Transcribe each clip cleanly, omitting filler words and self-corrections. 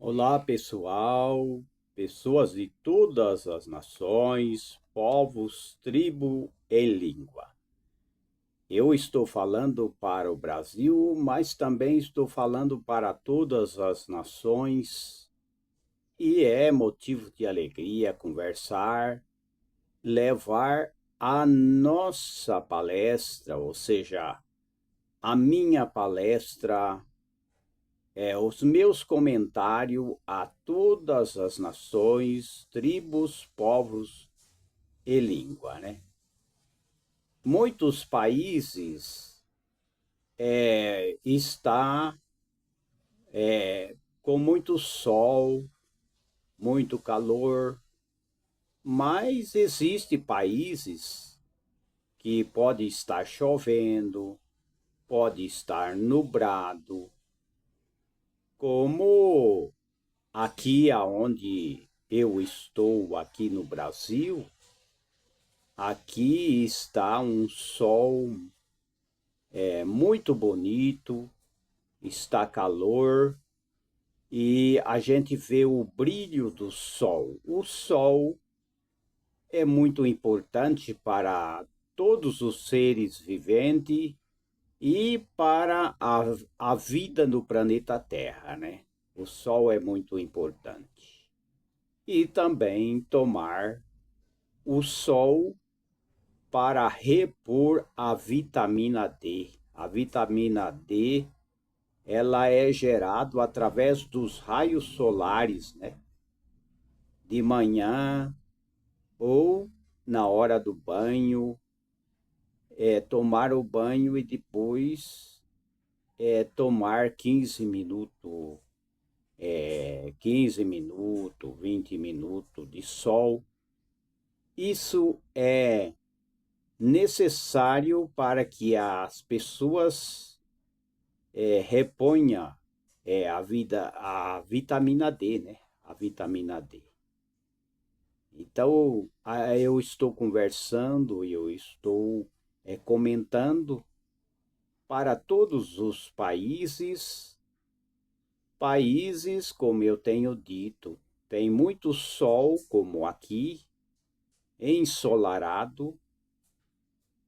Olá, pessoal, pessoas de todas as nações, povos, tribo e língua. Eu estou falando para o Brasil, mas também estou falando para todas as nações, e é motivo de alegria conversar, levar a nossa palestra, ou seja, a minha palestra, os meus comentários a todas as nações, tribos, povos e língua, né? Muitos países está com muito sol, muito calor, mas existe países que pode estar chovendo, pode estar nublado, como aqui aonde eu estou aqui no Brasil. Aqui está um sol muito bonito, está calor e a gente vê o brilho do sol. O sol é muito importante para todos os seres viventes e para a vida no planeta Terra, né? O sol é muito importante. E também tomar o sol para repor a vitamina D. A vitamina D, ela é gerada através dos raios solares, né? De manhã ou na hora do banho, tomar o banho e depois tomar 15 minutos, 15 minutos, 20 minutos de sol. Isso é necessário para que as pessoas reponha a vitamina D, né? A vitamina D. Então, eu estou conversando, eu estou comentando para todos os países, como eu tenho dito, tem muito sol, como aqui, ensolarado,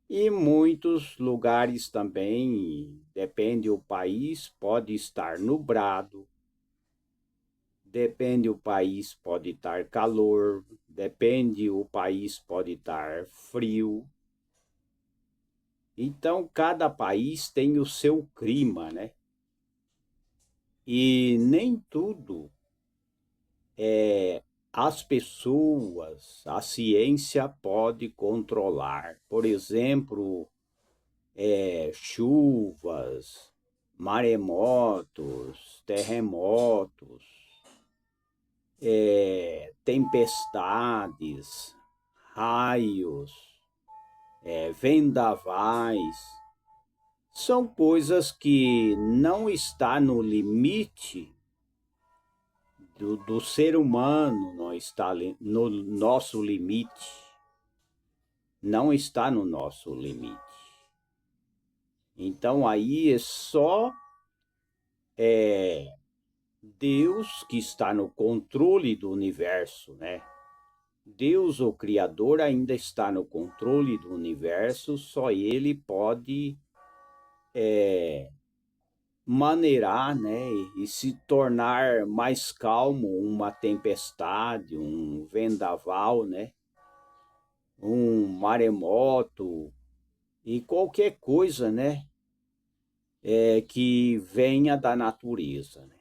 e muitos lugares também, depende do país, pode estar nublado, depende o país, pode estar calor, depende o país, pode estar frio. Então, cada país tem o seu clima, né? E nem tudo as pessoas, a ciência pode controlar. Por exemplo, chuvas, maremotos, terremotos, tempestades, raios, vendavais, são coisas que não está no limite do ser humano, não está no nosso limite, não está no nosso limite. Então aí é só Deus que está no controle do universo, né? Deus, o Criador, ainda está no controle do universo, só Ele pode maneirar, né, e se tornar mais calmo uma tempestade, um vendaval, né, um maremoto e qualquer coisa, né, que venha da natureza, né?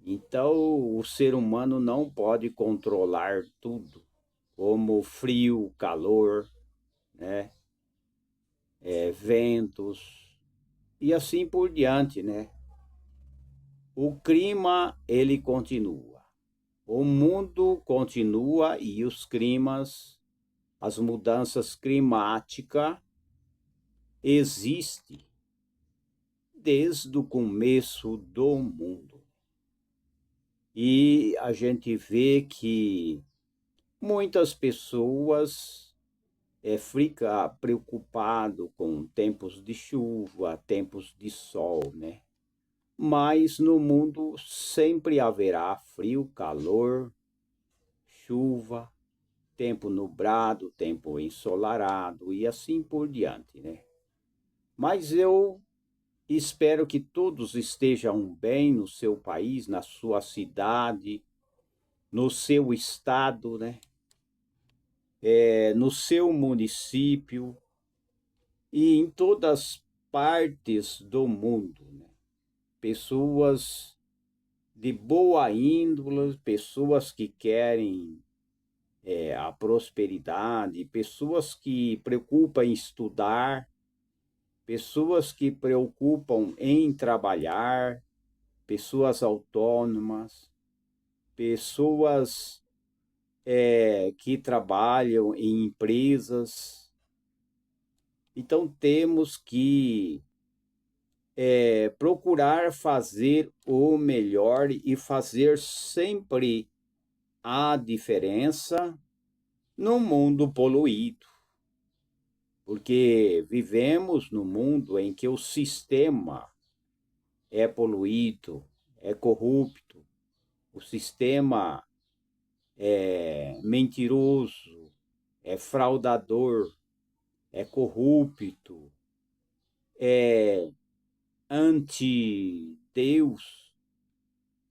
Então, o ser humano não pode controlar tudo, como frio, calor, né, ventos e assim por diante, né? O clima, ele continua. O mundo continua e os climas, as mudanças climáticas existem desde o começo do mundo. E a gente vê que muitas pessoas ficam preocupadas com tempos de chuva, tempos de sol, né? mas no mundo sempre haverá frio, calor, chuva, tempo nublado, tempo ensolarado e assim por diante, né? Mas eu espero que todos estejam bem no seu país, na sua cidade, no seu estado, né? No seu município e em todas as partes do mundo, né? Pessoas de boa índole, pessoas que querem a prosperidade, pessoas que preocupam em estudar, pessoas que preocupam em trabalhar, pessoas autônomas, pessoas que trabalham em empresas. Então temos que procurar fazer o melhor e fazer sempre a diferença no mundo poluído, porque vivemos num mundo em que o sistema é poluído, é corrupto, o sistema é mentiroso, é fraudador, é corrupto, é anti-Deus,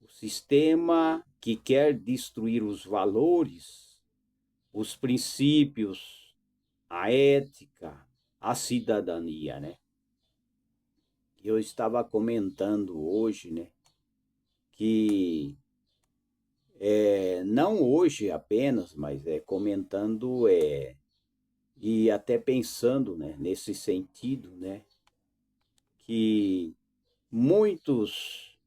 o sistema que quer destruir os valores, os princípios, a ética, a cidadania, né? Eu estava comentando hoje, né, que não hoje apenas, mas comentando e até pensando, né, nesse sentido, né, que muitos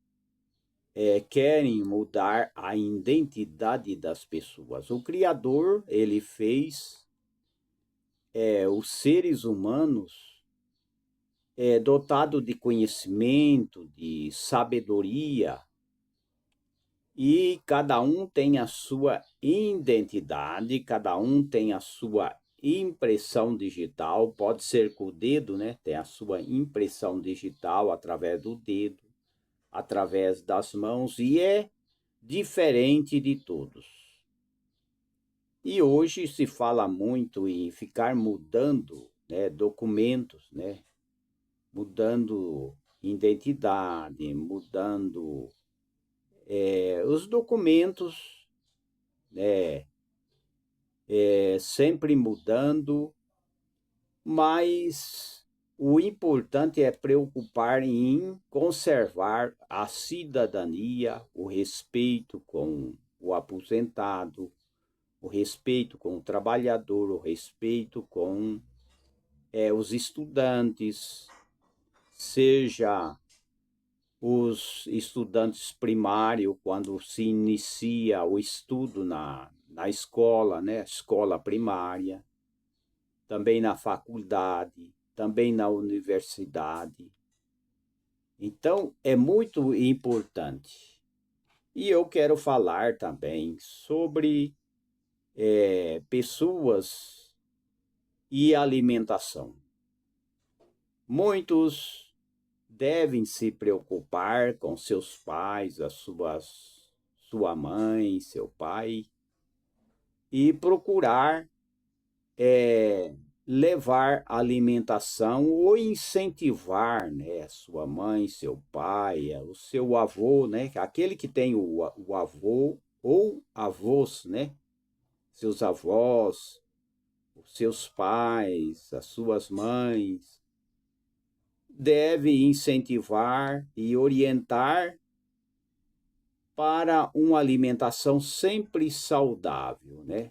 querem mudar a identidade das pessoas. O Criador, ele fez os seres humanos dotado de conhecimento, de sabedoria, e cada um tem a sua identidade, cada um tem a sua impressão digital, pode ser com o dedo, né? Tem a sua impressão digital através do dedo, através das mãos, e é diferente de todos. E hoje se fala muito em ficar mudando, né, documentos, né? Mudando identidade, mudando os documentos, né, sempre mudando, mas o importante é preocupar em conservar a cidadania, o respeito com o aposentado, o respeito com o trabalhador, o respeito com os estudantes, seja os estudantes primários, quando se inicia o estudo na escola, né? Escola primária, também na faculdade, também na universidade. Então, é muito importante. E eu quero falar também sobre pessoas e alimentação. Muitos devem se preocupar com seus pais, sua mãe, seu pai, e procurar levar alimentação ou incentivar, né, sua mãe, seu pai, o seu avô, né, aquele que tem o avô ou avós, né, seus avós, os seus pais, as suas mães, deve incentivar e orientar para uma alimentação sempre saudável, né?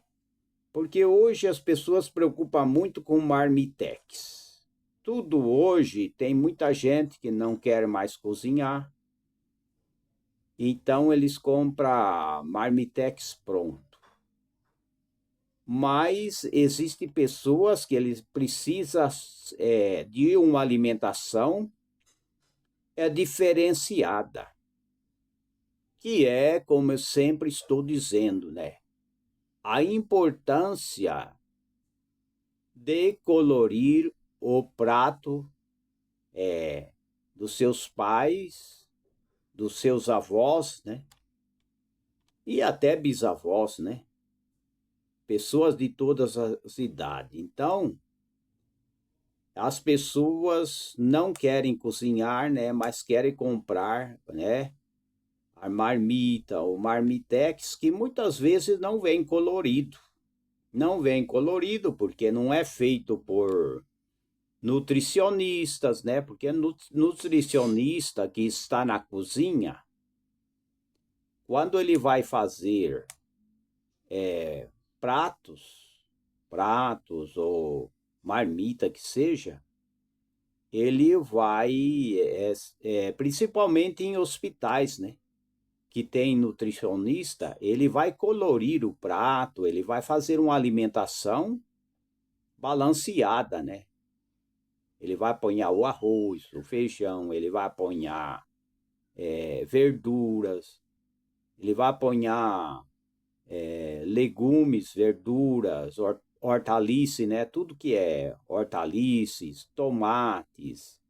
Porque hoje as pessoas se preocupam muito com marmitex. Tudo hoje tem muita gente que não quer mais cozinhar, então eles compram marmitex pronto. Mas existem pessoas que eles precisam de uma alimentação diferenciada, que é, como eu sempre estou dizendo, né? A importância de colorir o prato dos seus pais dos seus avós, né? E até bisavós, né? Pessoas de todas as idades. Então, as pessoas não querem cozinhar, né? Mas querem comprar, né? A marmita, o marmitex, que muitas vezes não vem colorido. Não vem colorido porque não é feito por nutricionistas, né? Porque nutricionista que está na cozinha, quando ele vai fazer pratos ou marmita que seja, ele vai, principalmente em hospitais, né? Que tem nutricionista, ele vai colorir o prato, ele vai fazer uma alimentação balanceada, né? Ele vai apanhar o arroz, o feijão, ele vai apanhar verduras, ele vai apanhar legumes, verduras, hortaliças, né? Tudo que é hortaliças, tomates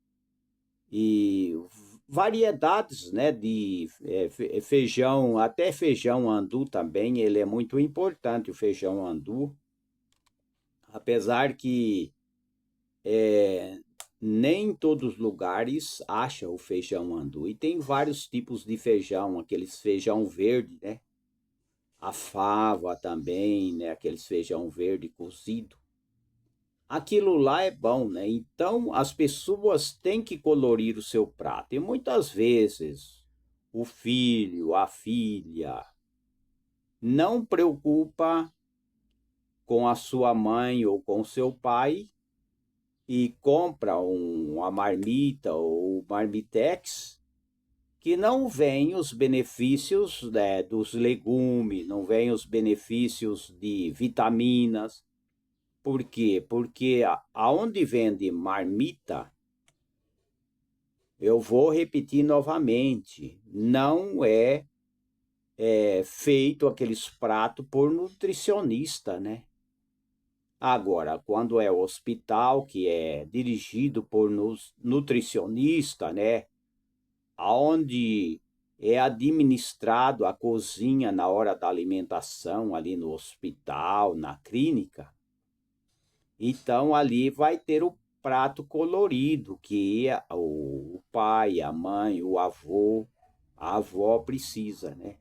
e variedades, né? De feijão, até feijão andu também, ele é muito importante, o feijão andu, apesar que nem em todos os lugares acha o feijão andu. E tem vários tipos de feijão, aqueles feijão verde, né? A fava também, né? Aqueles feijão verde cozido. Aquilo lá é bom, né? Então as pessoas têm que colorir o seu prato. E muitas vezes o filho, a filha, não preocupa com a sua mãe ou com o seu pai e compra uma marmita ou marmitex que não vem os benefícios, né, dos legumes, não vem os benefícios de vitaminas. Por quê? Porque aonde vende marmita, eu vou repetir novamente, não é feito aqueles pratos por nutricionista, né? Agora, quando é hospital, que é dirigido por nutricionista, né? Onde é administrado a cozinha na hora da alimentação, ali no hospital, na clínica, então ali vai ter o prato colorido, que o pai, a mãe, o avô, a avó precisa, né?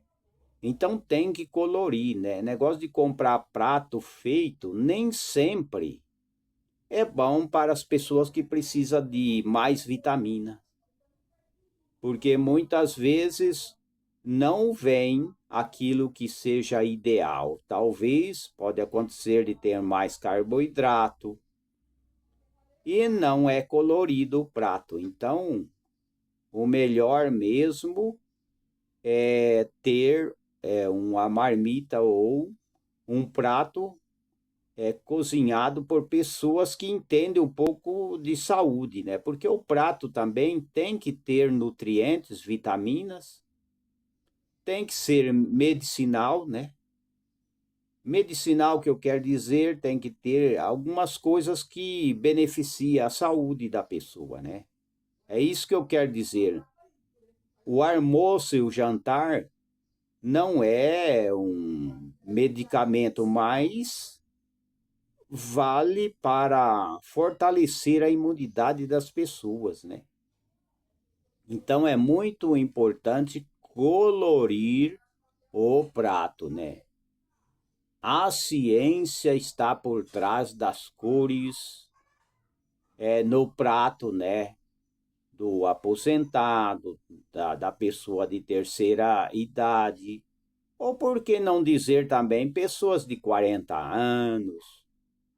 Então tem que colorir, né? Negócio de comprar prato feito nem sempre é bom para as pessoas que precisam de mais vitamina, porque muitas vezes não vem aquilo que seja ideal. Talvez pode acontecer de ter mais carboidrato e não é colorido o prato. Então, o melhor mesmo é ter uma marmita ou um prato cozinhado por pessoas que entendem um pouco de saúde, né? Porque o prato também tem que ter nutrientes, vitaminas, tem que ser medicinal, né? Medicinal, que eu quero dizer, tem que ter algumas coisas que beneficiam a saúde da pessoa, né? É isso que eu quero dizer. O almoço e o jantar não é um medicamento, mas vale para fortalecer a imunidade das pessoas, né? Então é muito importante colorir o prato, né? A ciência está por trás das cores no prato, né? Do aposentado, da pessoa de terceira idade, ou por que não dizer também pessoas de 40 anos,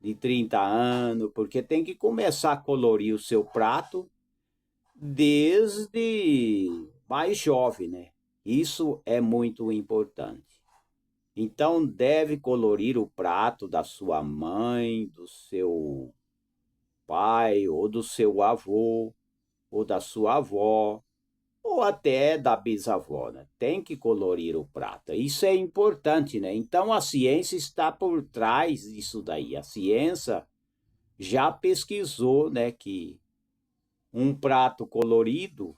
de 30 anos, porque tem que começar a colorir o seu prato desde mais jovem, né? Isso é muito importante. Então, deve colorir o prato da sua mãe, do seu pai, ou do seu avô, ou da sua avó, ou até da bisavó, né? Tem que colorir o prato. Isso é importante, né? Então, a ciência está por trás disso daí. A ciência já pesquisou, né, que um prato colorido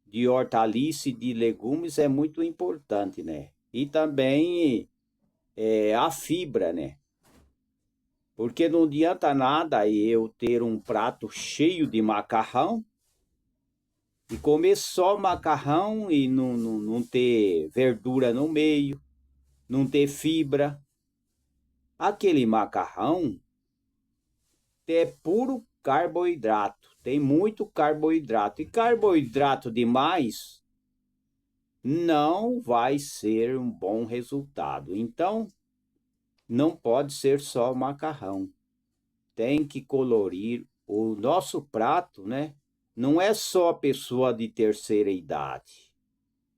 de hortaliça e de legumes é muito importante, né? E também a fibra, né? Porque não adianta nada eu ter um prato cheio de macarrão e comer só macarrão e não ter verdura no meio, não ter fibra. Aquele macarrão é puro carboidrato, tem muito carboidrato. E carboidrato demais não vai ser um bom resultado. Então, não pode ser só macarrão. Tem que colorir o nosso prato, né? Não é só a pessoa de terceira idade.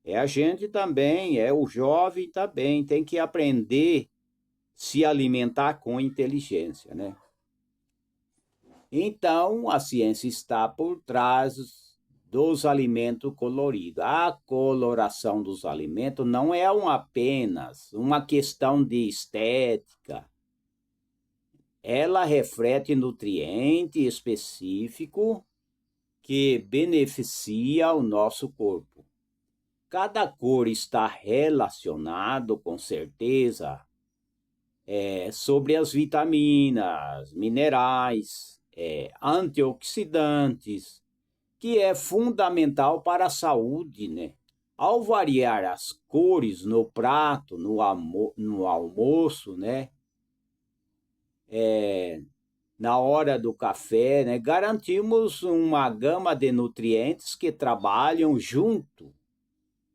É a gente também, é o jovem também, tem que aprender a se alimentar com inteligência, né? Então, a ciência está por trás dos alimentos coloridos. A coloração dos alimentos não é apenas uma questão de estética. Ela reflete nutriente específico que beneficia o nosso corpo. Cada cor está relacionado, com certeza, sobre as vitaminas, minerais, antioxidantes, que é fundamental para a saúde, né? Ao variar as cores no prato, no almoço, né? Na hora do café, né? Garantimos uma gama de nutrientes que trabalham junto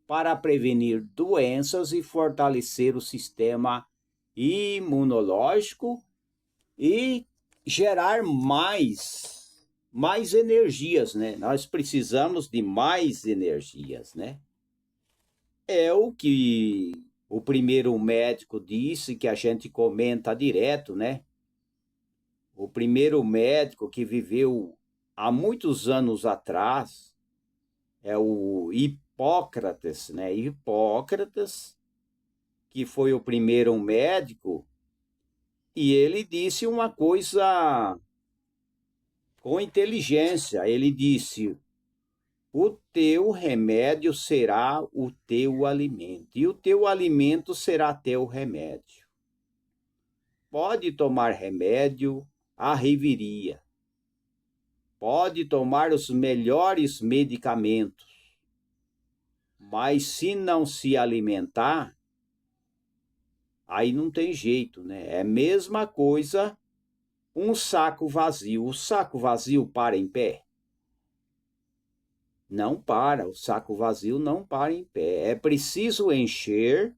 para prevenir doenças e fortalecer o sistema imunológico e gerar mais energias, né? Nós precisamos de mais energias, né? É o que o primeiro médico disse, que a gente comenta direto, né? O primeiro médico que viveu há muitos anos atrás é o Hipócrates, né? Hipócrates, que foi o primeiro médico, e ele disse uma coisa com inteligência. Ele disse: o teu remédio será o teu alimento, e o teu alimento será teu remédio. Pode tomar remédio à reveria, pode tomar os melhores medicamentos, mas se não se alimentar, aí não tem jeito, né? É a mesma coisa um saco vazio. O saco vazio para em pé? Não para, o saco vazio não para em pé. É preciso encher,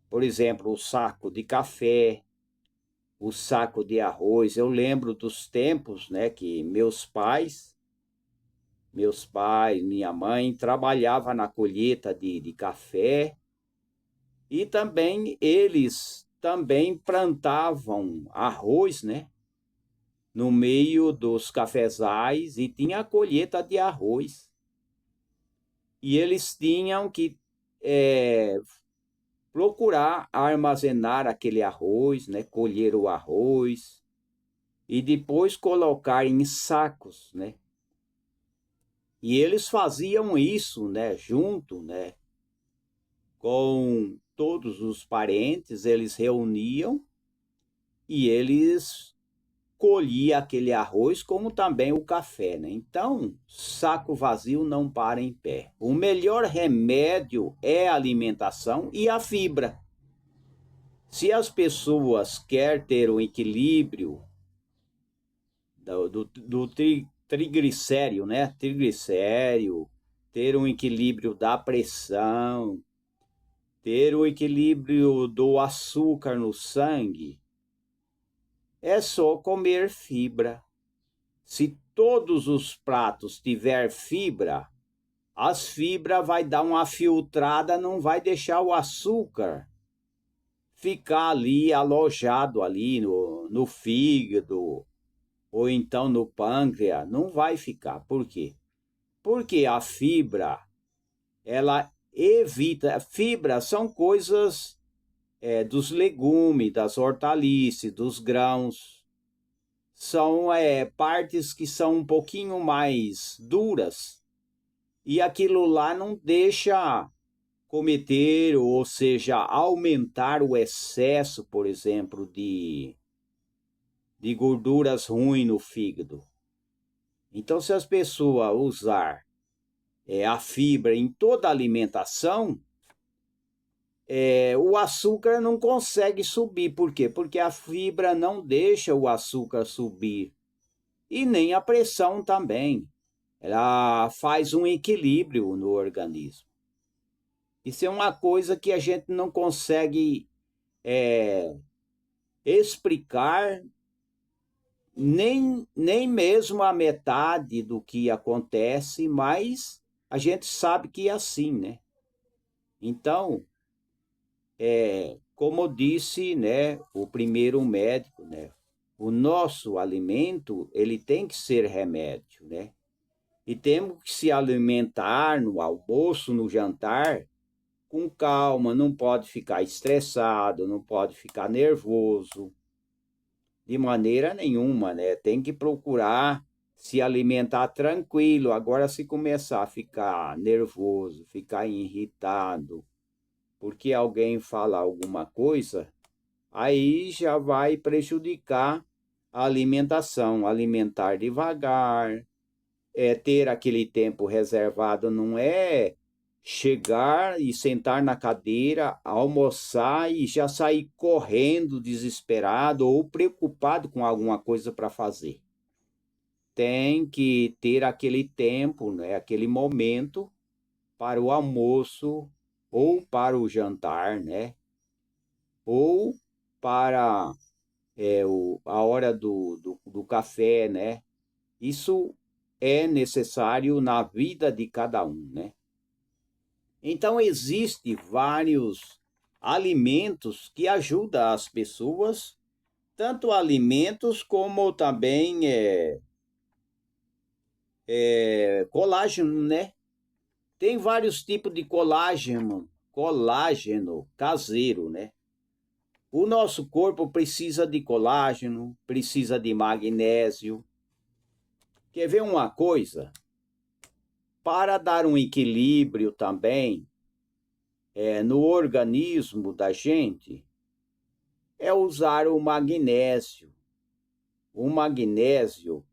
por exemplo, o saco de café, o saco de arroz. Eu lembro dos tempos, né, que minha mãe trabalhava na colheita de café e também eles também plantavam arroz, né, no meio dos cafezais e tinha a colheita de arroz. E eles tinham que procurar armazenar aquele arroz, né, colher o arroz e depois colocar em sacos, né? E eles faziam isso, né, junto, né, com todos os parentes, eles reuniam e eles colhiam aquele arroz, como também o café, né? Então, saco vazio não para em pé. O melhor remédio é a alimentação e a fibra. Se as pessoas querem ter um equilíbrio do triglicério, né? Triglicério, ter um equilíbrio da pressão, ter o equilíbrio do açúcar no sangue, é só comer fibra. Se todos os pratos tiver fibra, as fibras vai dar uma filtrada, não vai deixar o açúcar ficar ali alojado ali no fígado ou então no pâncreas, não vai ficar. Por quê? Porque a fibra, ela evita, fibras são coisas dos legumes, das hortaliças, dos grãos, são partes que são um pouquinho mais duras e aquilo lá não deixa cometer, ou seja, aumentar o excesso, por exemplo, de gorduras ruins no fígado. Então, se as pessoas usar a fibra em toda a alimentação, o açúcar não consegue subir. Por quê? Porque a fibra não deixa o açúcar subir. E nem a pressão também. Ela faz um equilíbrio no organismo. Isso é uma coisa que a gente não consegue explicar nem mesmo a metade do que acontece, mas a gente sabe que é assim, né? Então, como disse, né, o primeiro médico, né, o nosso alimento, ele tem que ser remédio, né? E temos que se alimentar no almoço, no jantar, com calma, não pode ficar estressado, não pode ficar nervoso, de maneira nenhuma, né? Tem que procurar se alimentar tranquilo. Agora, se começar a ficar nervoso, ficar irritado, porque alguém fala alguma coisa, aí já vai prejudicar a alimentação. Alimentar devagar, ter aquele tempo reservado, não é chegar e sentar na cadeira, almoçar e já sair correndo, desesperado ou preocupado com alguma coisa para fazer. Tem que ter aquele tempo, né, aquele momento para o almoço ou para o jantar, né? Ou para a hora do café, né? Isso é necessário na vida de cada um, né? Então, existem vários alimentos que ajudam as pessoas, tanto alimentos como também colágeno, né? Tem vários tipos de colágeno caseiro, né? O nosso corpo precisa de colágeno, precisa de magnésio. Quer ver uma coisa? Para dar um equilíbrio também no organismo da gente, é usar o magnésio. O magnésio,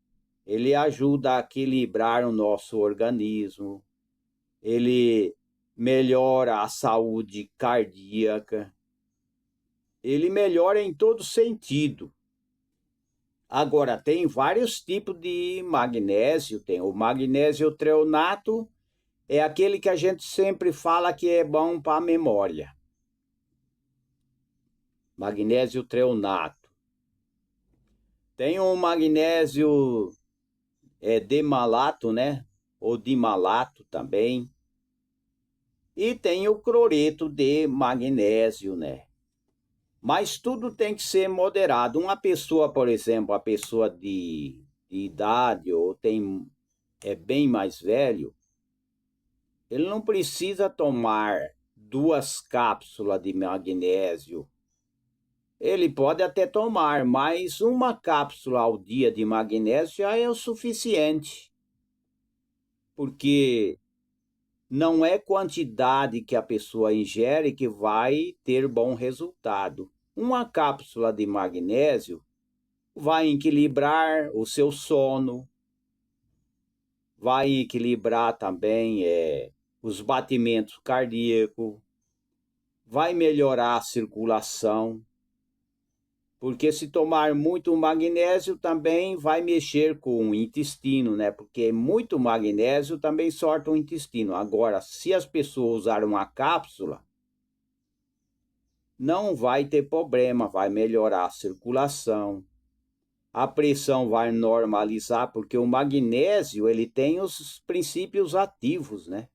ele ajuda a equilibrar o nosso organismo, ele melhora a saúde cardíaca, ele melhora em todo sentido. Agora, tem vários tipos de magnésio, tem o magnésio treonato, é aquele que a gente sempre fala que é bom para a memória. Magnésio treonato. Tem o magnésio demalato, né? Ou dimalato também. E tem o cloreto de magnésio, né? Mas tudo tem que ser moderado. Uma pessoa, por exemplo, a pessoa de idade ou é bem mais velho, ele não precisa tomar 2 cápsulas de magnésio. Ele pode até tomar, mas 1 cápsula ao dia de magnésio já é o suficiente. Porque não é quantidade que a pessoa ingere que vai ter bom resultado. 1 cápsula de magnésio vai equilibrar o seu sono, vai equilibrar também os batimentos cardíacos, vai melhorar a circulação, porque se tomar muito magnésio também vai mexer com o intestino, né? Porque muito magnésio também sorta o intestino. Agora, se as pessoas usarem 1 cápsula, não vai ter problema, vai melhorar a circulação, a pressão vai normalizar, porque o magnésio ele tem os princípios ativos, né?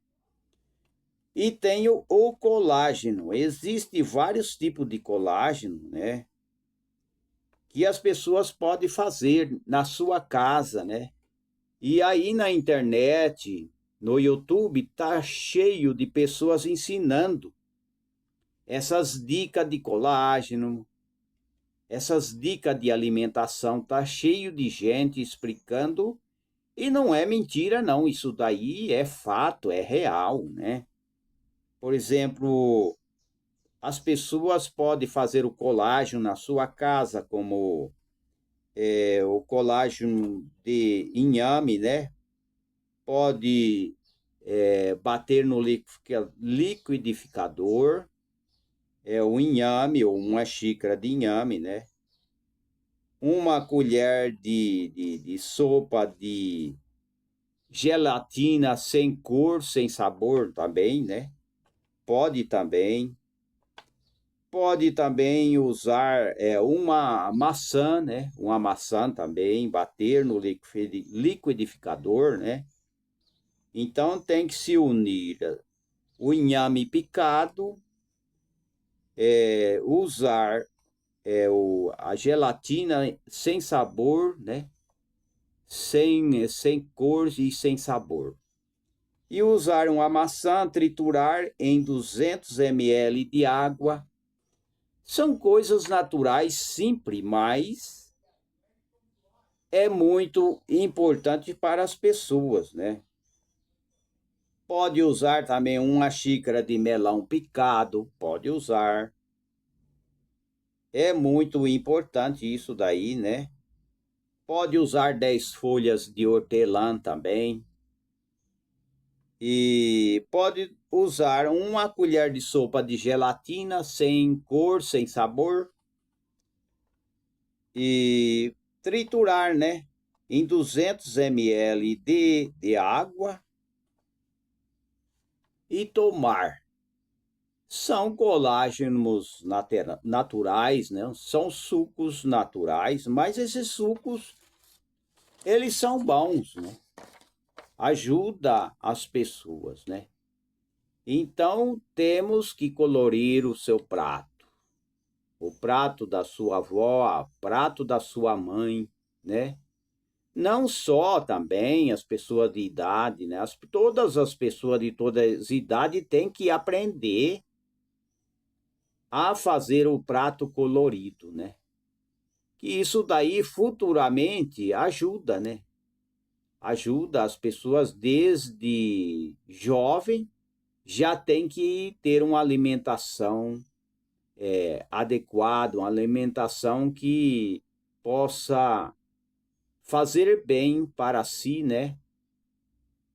E tem o colágeno. Existem vários tipos de colágeno, né? Que as pessoas podem fazer na sua casa, né? E aí na internet, no YouTube, tá cheio de pessoas ensinando essas dicas de colágeno, essas dicas de alimentação, tá cheio de gente explicando E não é mentira, não. Isso daí é fato, é real, né? Por exemplo, as pessoas podem fazer o colágeno na sua casa, como o colágeno de inhame, né? Pode bater no liquidificador, o inhame ou uma xícara de inhame, né? Uma colher de sopa de gelatina sem cor, sem sabor também, né? Pode também. Pode também usar uma maçã, né? Uma maçã também, bater no liquidificador, né? Então tem que se unir o inhame picado, usar a gelatina sem sabor, né? Sem cor e sem sabor. E usar uma maçã, triturar em 200 ml de água. São coisas naturais, simples, mas é muito importante para as pessoas, né? Pode usar também uma xícara de melão picado, pode usar. É muito importante isso daí, né? Pode usar 10 folhas de hortelã também. E pode usar uma colher de sopa de gelatina sem cor, sem sabor. E triturar, né? Em 200 ml de água e tomar. São colágenos naturais, né? São sucos naturais, mas esses sucos, eles são bons, né? Ajuda as pessoas, né? Então, temos que colorir o seu prato. O prato da sua avó, o prato da sua mãe, né? Não só também as pessoas de idade, né? Todas as pessoas de todas as idades têm que aprender a fazer o prato colorido, né? Que isso daí futuramente ajuda, né? Ajuda as pessoas desde jovem, já tem que ter uma alimentação adequada, uma alimentação que possa fazer bem para si, né?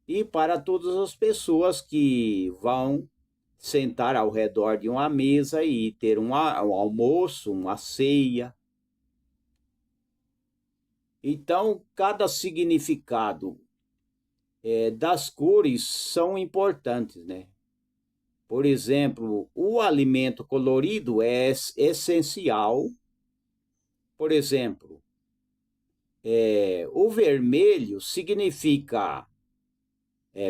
E para todas as pessoas que vão sentar ao redor de uma mesa e ter um almoço, uma ceia. Então, cada significado das cores são importantes, né? Por exemplo, o alimento colorido é essencial. Por exemplo, o vermelho significa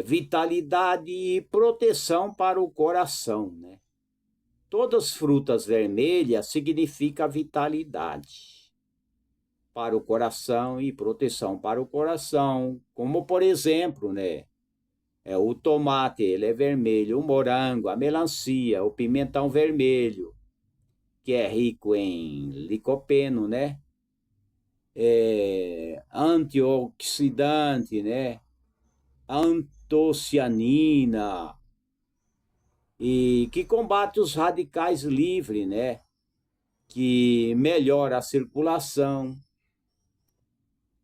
vitalidade e proteção para o coração, né? Todas as frutas vermelhas significam vitalidade para o coração e proteção para o coração, como por exemplo, né? O tomate, ele é vermelho, o morango, a melancia, o pimentão vermelho, que é rico em licopeno, né? Antioxidante, né? Antocianina, e que combate os radicais livres, né? Que melhora a circulação.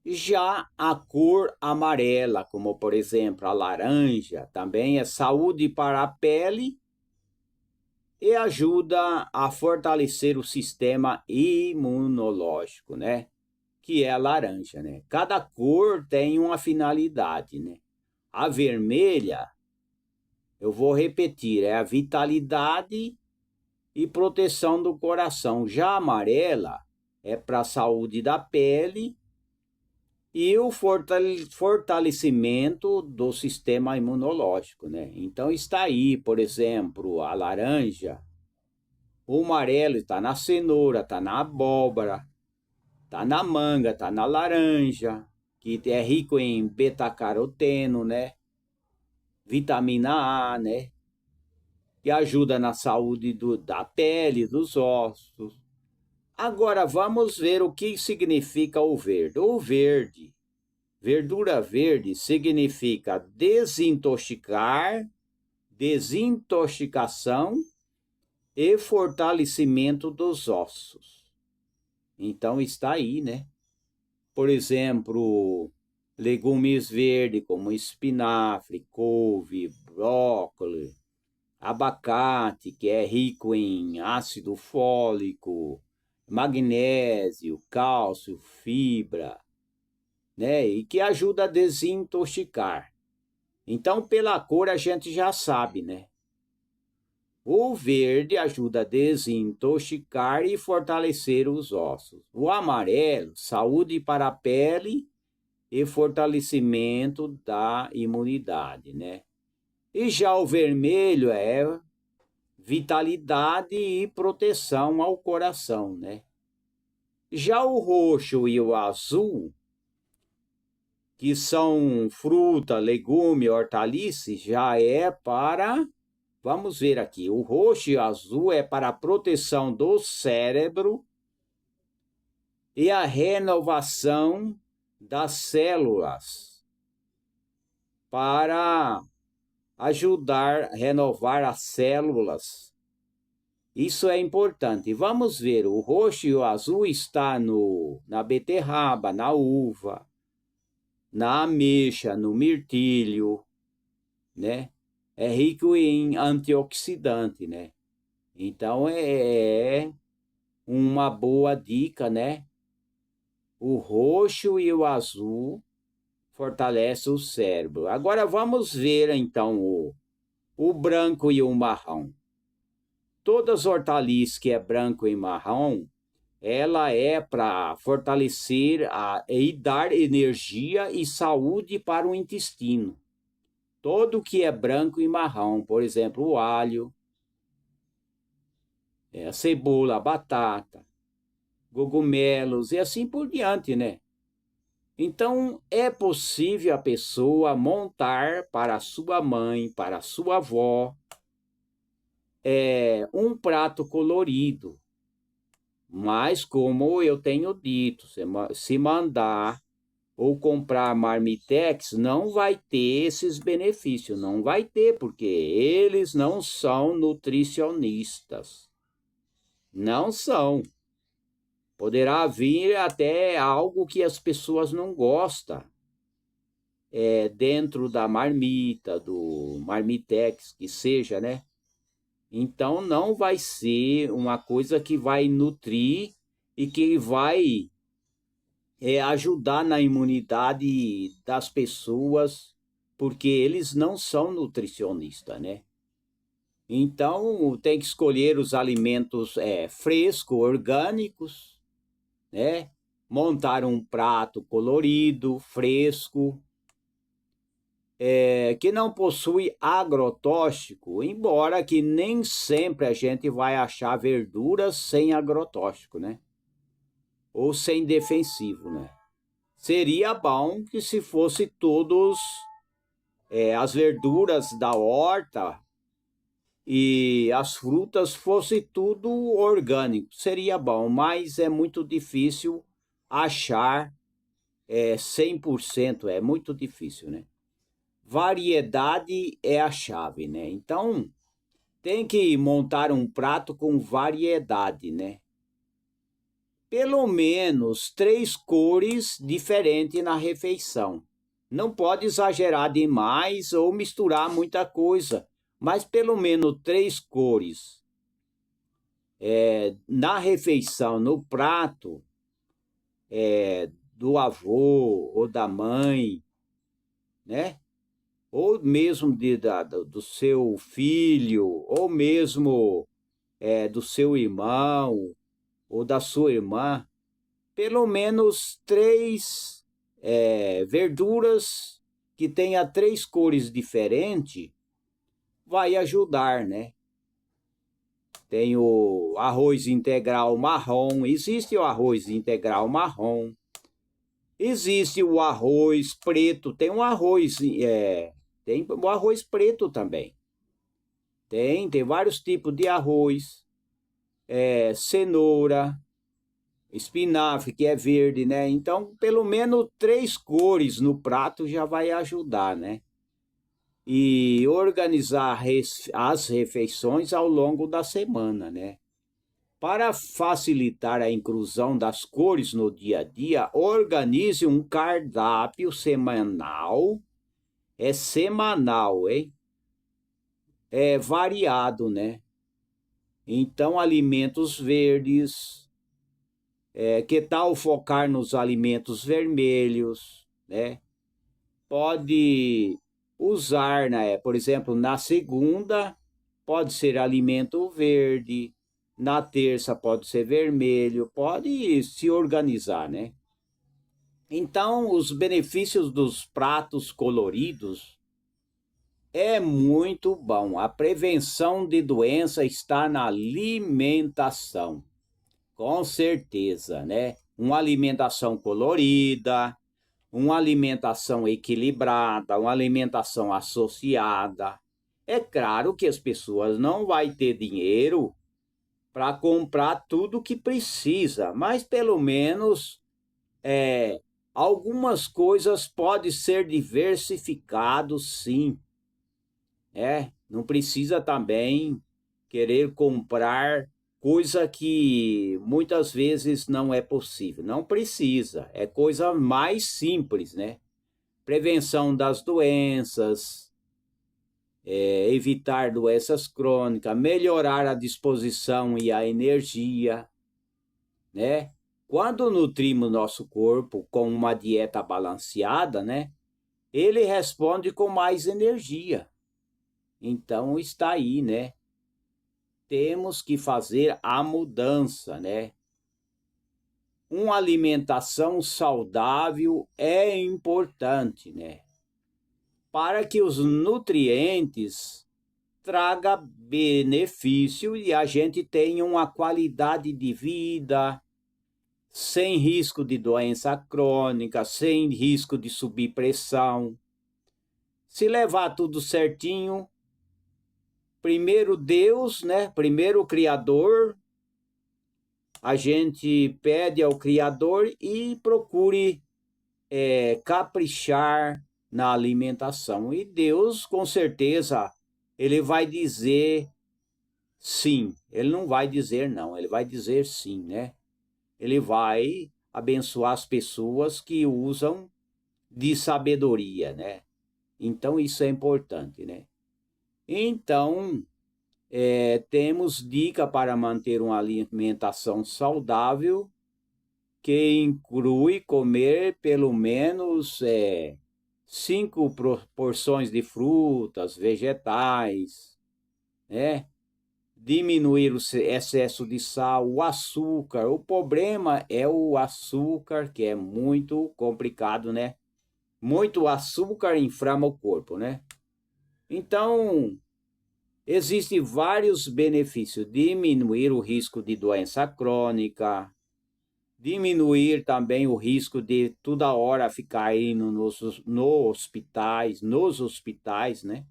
Já a cor amarela, como por exemplo a laranja, também é saúde para a pele e ajuda a fortalecer o sistema imunológico, né? Que é a laranja, né? Cada cor tem uma finalidade, né? A vermelha, eu vou repetir, é a vitalidade e proteção do coração. Já a amarela é para a saúde da pele e o fortalecimento do sistema imunológico, né? Então está aí, por exemplo, a laranja, o amarelo está na cenoura, está na abóbora, está na manga, está na laranja, que é rico em beta-caroteno, né? Vitamina A, né? Que ajuda na saúde da pele, dos ossos. Agora vamos ver o que significa o verde. O verde Verdura verde significa desintoxicar, desintoxicação e fortalecimento dos ossos. Então está aí, né? Por exemplo, legumes verdes como espinafre, couve, brócolis, abacate, que é rico em ácido fólico, magnésio, cálcio, fibra, né? E que ajuda a desintoxicar. Então, pela cor a gente já sabe, né? O verde ajuda a desintoxicar e fortalecer os ossos. O amarelo, saúde para a pele e fortalecimento da imunidade, né? E já o vermelho é vitalidade e proteção ao coração, né? Já o roxo e o azul, que são fruta, legume, hortaliças, já é para, vamos ver aqui, o roxo e o azul é para a proteção do cérebro e a renovação das células, para ajudar a renovar as células. Isso é importante. Vamos ver, o roxo e o azul está na beterraba, na uva, na ameixa, no mirtilho, né? É rico em antioxidante, né? Então é uma boa dica, né? O roxo e o azul fortalecem o cérebro. Agora vamos ver então o branco e o marrom. Todas as hortaliças que é branco e marrom, ela é para fortalecer e dar energia e saúde para o intestino. Todo que é branco e marrom, por exemplo, o alho, a cebola, a batata, cogumelos e assim por diante, né? Então, é possível a pessoa montar para a sua mãe, para a sua avó, um prato colorido. Mas, como eu tenho dito, se mandar ou comprar marmitex, não vai ter esses benefícios, não vai ter, porque eles não são nutricionistas. Não são. Poderá vir até algo que as pessoas não gostam, dentro da marmita, do marmitex, que seja, né? Então, não vai ser uma coisa que vai nutrir e que vai ajudar na imunidade das pessoas, porque eles não são nutricionistas, né? Então, tem que escolher os alimentos frescos, orgânicos, né? Montar um prato colorido, fresco, que não possui agrotóxico, embora que nem sempre a gente vai achar verduras sem agrotóxico, né? Ou sem defensivo, né? Seria bom que se fosse todos as verduras da horta e as frutas fosse tudo orgânico. Seria bom, mas é muito difícil achar 100%, é muito difícil, né? Variedade é a chave, né? Então, tem que montar um prato com variedade, né? Pelo menos 3 cores diferentes na refeição. Não pode exagerar demais ou misturar muita coisa, mas pelo menos 3 cores na refeição, no prato do avô ou da mãe, né? Ou mesmo do seu filho, ou mesmo do seu irmão ou da sua irmã, pelo menos 3 verduras que tenha 3 cores diferentes, vai ajudar, né? Tem o arroz integral marrom, existe o arroz integral marrom, existe o arroz preto, tem o arroz preto também. Tem vários tipos de arroz, cenoura, espinafre, que é verde, né? Então, pelo menos 3 cores no prato já vai ajudar, né? E organizar as refeições ao longo da semana, né? Para facilitar a inclusão das cores no dia a dia, organize um cardápio semanal. É semanal, hein? É variado, né? Então, alimentos verdes, que tal focar nos alimentos vermelhos, né? Pode usar, né? Por exemplo, na segunda pode ser alimento verde, na terça pode ser vermelho, pode se organizar, né? Então, os benefícios dos pratos coloridos é muito bom. A prevenção de doença está na alimentação, com certeza, né? Uma alimentação colorida, uma alimentação equilibrada, uma alimentação associada. É claro que as pessoas não vão ter dinheiro para comprar tudo que precisa, mas pelo menos algumas coisas podem ser diversificadas, sim. Não precisa também querer comprar coisa que muitas vezes não é possível. Não precisa, é coisa mais simples, né? Prevenção das doenças, evitar doenças crônicas, melhorar a disposição e a energia, né? Quando nutrimos nosso corpo com uma dieta balanceada, né? Ele responde com mais energia. Então está aí, né? Temos que fazer a mudança, né? Uma alimentação saudável é importante, né? Para que os nutrientes tragam benefício e a gente tenha uma qualidade de vida sem risco de doença crônica, sem risco de subir pressão. Se levar tudo certinho, primeiro Deus, né? Primeiro o Criador, a gente pede ao Criador e procure caprichar na alimentação. E Deus, com certeza, ele vai dizer sim. Ele não vai dizer não, ele vai dizer sim, né? Ele vai abençoar as pessoas que usam de sabedoria, né? Então, isso é importante, né? Então, temos dica para manter uma alimentação saudável, que inclui comer pelo menos 5 porções de frutas, vegetais, né? Diminuir o excesso de sal, o açúcar. O problema é o açúcar, que é muito complicado, né? Muito açúcar inflama o corpo, né? Então, existem vários benefícios. Diminuir o risco de doença crônica, diminuir também o risco de toda hora ficar indo nos hospitais, né?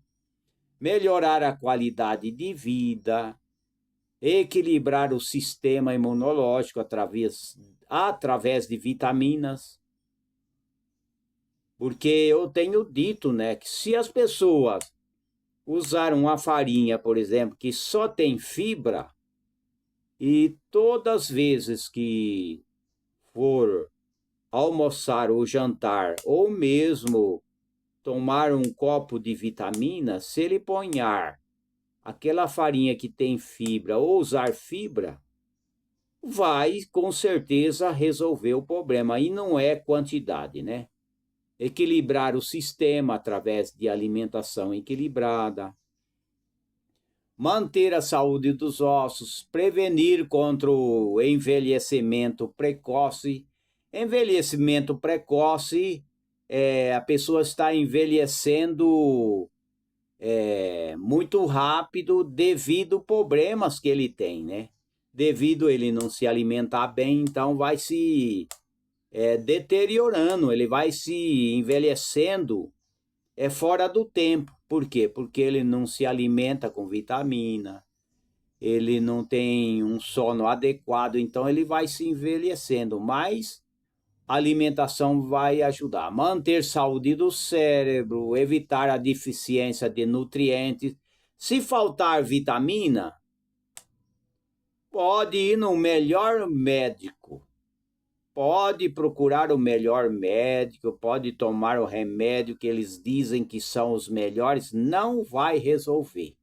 Melhorar a qualidade de vida, equilibrar o sistema imunológico através de vitaminas. Porque eu tenho dito, né, que se as pessoas usarem uma farinha, por exemplo, que só tem fibra, e todas as vezes que for almoçar ou jantar, ou mesmo tomar um copo de vitamina, se ele ponhar aquela farinha que tem fibra ou usar fibra, vai com certeza resolver o problema. E não é quantidade, né? Equilibrar o sistema através de alimentação equilibrada, manter a saúde dos ossos, prevenir contra o envelhecimento precoce. Envelhecimento precoce, a pessoa está envelhecendo muito rápido devido a problemas que ele tem, né? Devido a ele não se alimentar bem, então vai se deteriorando, ele vai se envelhecendo fora do tempo. Por quê? Porque ele não se alimenta com vitamina, ele não tem um sono adequado, então ele vai se envelhecendo, mas a alimentação vai ajudar. Manter saúde do cérebro, evitar a deficiência de nutrientes. Se faltar vitamina, pode ir no melhor médico. Pode procurar o melhor médico, pode tomar o remédio que eles dizem que são os melhores, não vai resolver.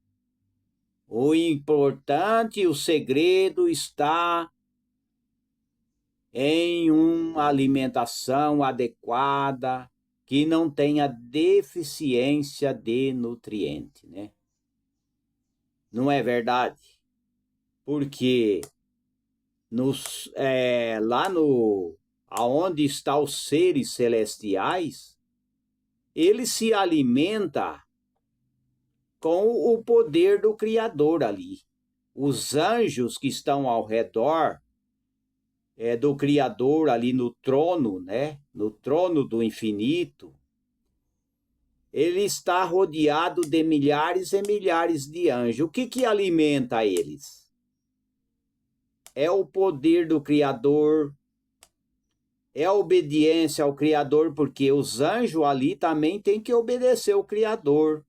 O importante, o segredo está em uma alimentação adequada, que não tenha deficiência de nutriente, né? Não é verdade? Porque lá aonde estão os seres celestiais, ele se alimenta com o poder do Criador ali. Os anjos que estão ao redor do Criador ali no trono, né? No trono do infinito, ele está rodeado de milhares e milhares de anjos. O que alimenta eles? É o poder do Criador, é a obediência ao Criador, porque os anjos ali também têm que obedecer ao Criador.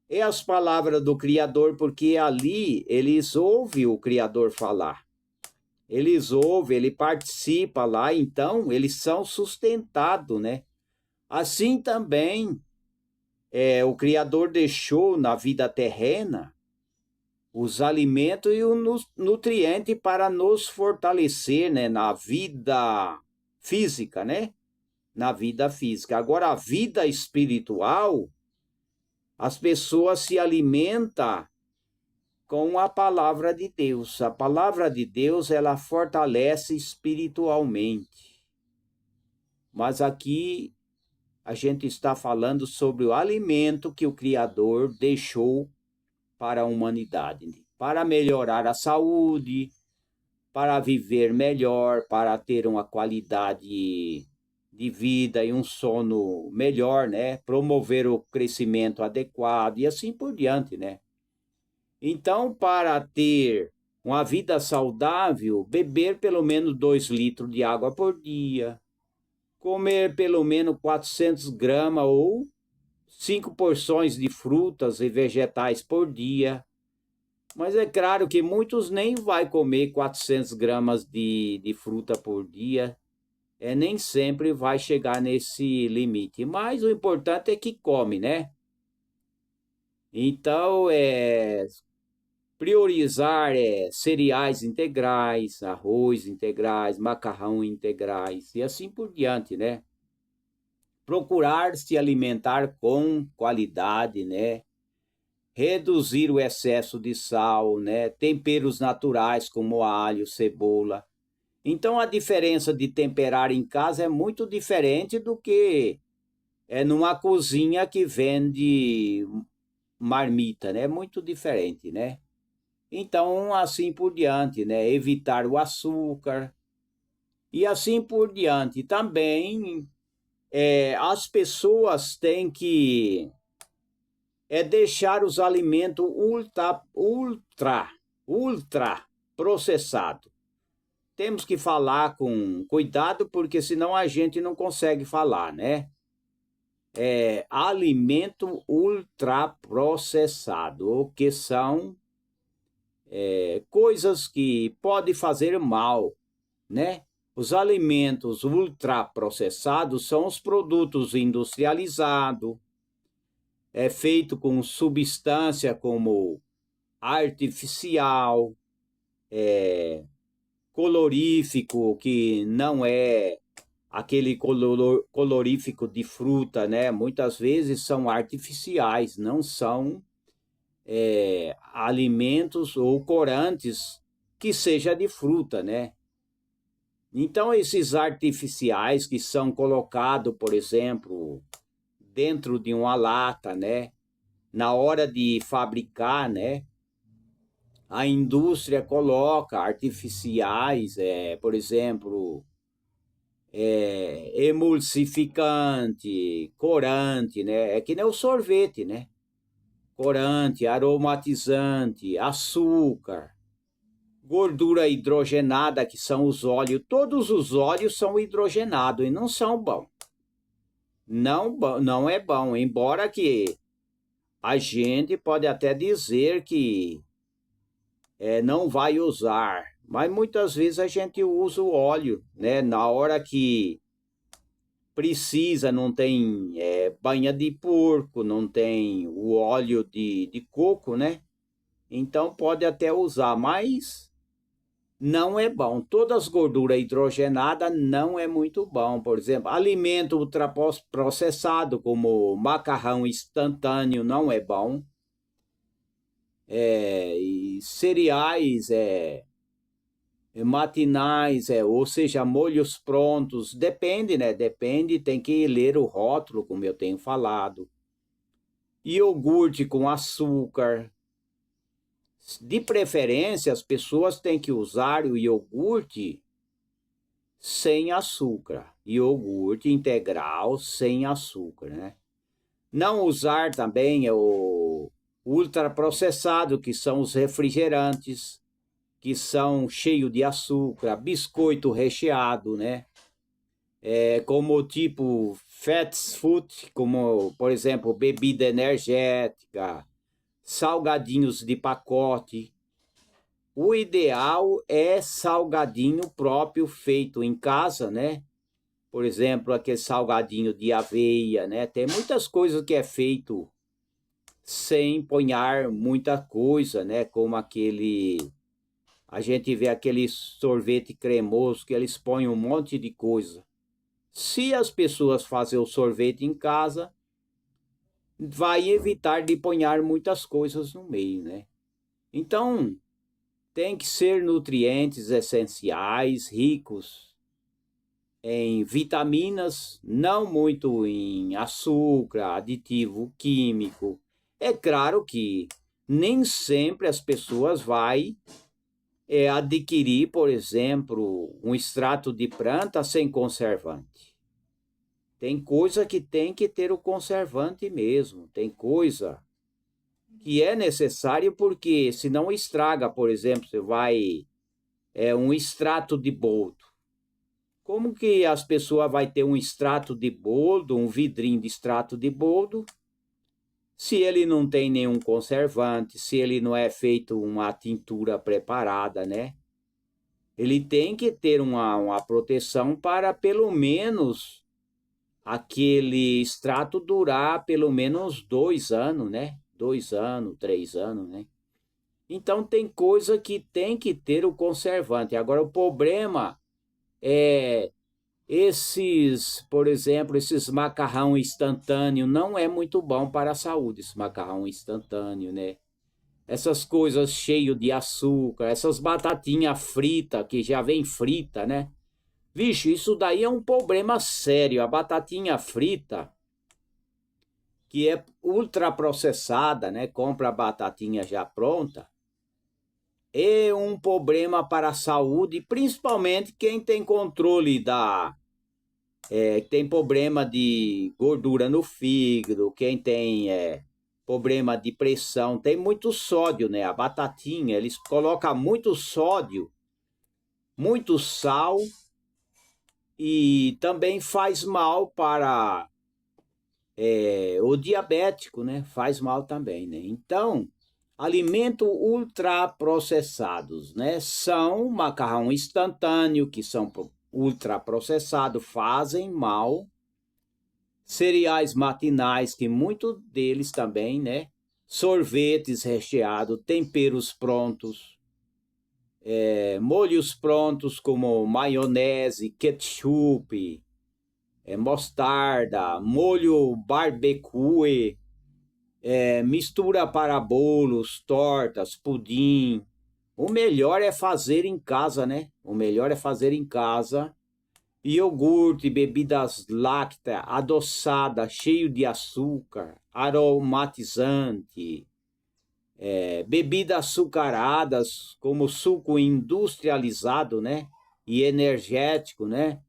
É as palavras do Criador, porque ali eles ouvem o Criador falar. Eles ouvem, ele participa lá, então eles são sustentados, né? Assim também, o Criador deixou na vida terrena os alimentos e os nutrientes para nos fortalecer, né? Na vida física, né? Na vida física. Agora, a vida espiritual, as pessoas se alimentam com a palavra de Deus. A palavra de Deus, ela fortalece espiritualmente. Mas aqui a gente está falando sobre o alimento que o Criador deixou para a humanidade, para melhorar a saúde, para viver melhor, para ter uma qualidade de vida e um sono melhor, né? Promover o crescimento adequado e assim por diante, né? Então, para ter uma vida saudável, beber pelo menos 2 litros de água por dia, comer pelo menos 400 gramas ou 5 porções de frutas e vegetais por dia. Mas é claro que muitos nem vai comer 400 gramas de fruta por dia. Nem sempre vai chegar nesse limite. Mas o importante é que come, né? Então, priorizar cereais integrais, arroz integrais, macarrão integrais e assim por diante, né? Procurar se alimentar com qualidade, né? Reduzir o excesso de sal, né? Temperos naturais como alho, cebola. Então a diferença de temperar em casa é muito diferente do que numa cozinha que vende marmita, né? É muito diferente, né? Então, assim por diante, né? Evitar o açúcar e assim por diante. Também as pessoas têm que deixar os alimentos ultra processados. Temos que falar com cuidado, porque senão a gente não consegue falar, né? Alimento ultraprocessado, o que são coisas que podem fazer mal, né? Os alimentos ultraprocessados são os produtos industrializados, feito com substância como artificial, colorífico, que não é aquele colorífico de fruta, né? Muitas vezes são artificiais, não são alimentos ou corantes que seja de fruta, né? Então, esses artificiais que são colocados, por exemplo, dentro de uma lata, né? Na hora de fabricar, né? A indústria coloca artificiais, por exemplo, emulsificante, corante, né? É que nem o sorvete, né? corante, aromatizante, açúcar, gordura hidrogenada, que são os óleos. Todos os óleos são hidrogenados e não são bons. Não é bom, embora que a gente pode até dizer que não vai usar, mas muitas vezes a gente usa o óleo, né? Na hora que precisa, não tem banha de porco, não tem o óleo de coco, né? Então pode até usar, mas não é bom. Todas as gorduras hidrogenadas não é muito bom. Por exemplo, alimento ultraprocessado, como macarrão instantâneo, não é bom. E cereais matinais, ou seja, molhos prontos, depende, né? Depende, tem que ler o rótulo, como eu tenho falado. Iogurte com açúcar. De preferência, as pessoas têm que usar o iogurte sem açúcar. Iogurte integral sem açúcar, né? Não usar também o ultraprocessado, que são os refrigerantes, que são cheios de açúcar, biscoito recheado, né? Como tipo fast food, como, por exemplo, bebida energética, salgadinhos de pacote. O ideal é salgadinho próprio feito em casa, né? Por exemplo, aquele salgadinho de aveia, né? Tem muitas coisas que é feito sem ponhar muita coisa, né? Como a gente vê aquele sorvete cremoso que eles põem um monte de coisa. Se as pessoas fazem o sorvete em casa, vai evitar de ponhar muitas coisas no meio, né? Então, tem que ser nutrientes essenciais, ricos em vitaminas, não muito em açúcar, aditivo químico. É claro que nem sempre as pessoas vai adquirir, por exemplo, um extrato de planta sem conservante. Tem coisa que tem que ter o conservante mesmo, tem coisa que é necessário porque senão estraga, por exemplo, você vai um extrato de boldo. Como que as pessoas vai ter um extrato de boldo, um vidrinho de extrato de boldo, se ele não tem nenhum conservante, se ele não é feito uma tintura preparada, né? Ele tem que ter uma proteção para pelo menos aquele extrato durar pelo menos 2 anos, né? 2 anos, 3 anos, né? Então tem coisa que tem que ter o conservante. Agora o problema é por exemplo, esses macarrão instantâneo não é muito bom para a saúde, esse macarrão instantâneo, né? Essas coisas cheias de açúcar, essas batatinhas fritas que já vem frita, né? Vixe, isso daí é um problema sério. A batatinha frita, que é ultraprocessada, né? Compra a batatinha já pronta, é um problema para a saúde, principalmente quem tem controle tem problema de gordura no fígado, quem tem problema de pressão, tem muito sódio, né? A batatinha, eles colocam muito sódio, muito sal, e também faz mal para o diabético, né? Faz mal também, né? Então, alimentos ultraprocessados, né? São macarrão instantâneo, que são ultraprocessados, fazem mal. Cereais matinais, que muitos deles também, né? Sorvetes recheados, temperos prontos, molhos prontos como maionese, ketchup, mostarda, molho barbecue, mistura para bolos, tortas, pudim. O melhor é fazer em casa, né? O melhor é fazer em casa. Iogurte, bebidas lácteas, adoçada, cheio de açúcar, aromatizante, bebidas açucaradas, como suco industrializado, né? E energético, né?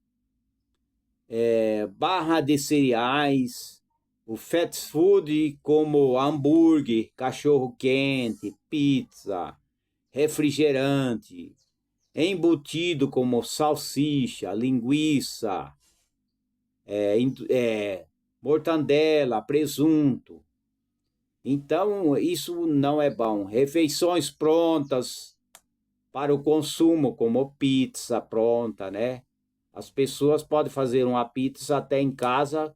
Barra de cereais, o fast food como hambúrguer, cachorro-quente, pizza, refrigerante, embutido como salsicha, linguiça, mortandela, presunto. Então, isso não é bom. Refeições prontas para o consumo, como pizza pronta, né? As pessoas podem fazer uma pizza até em casa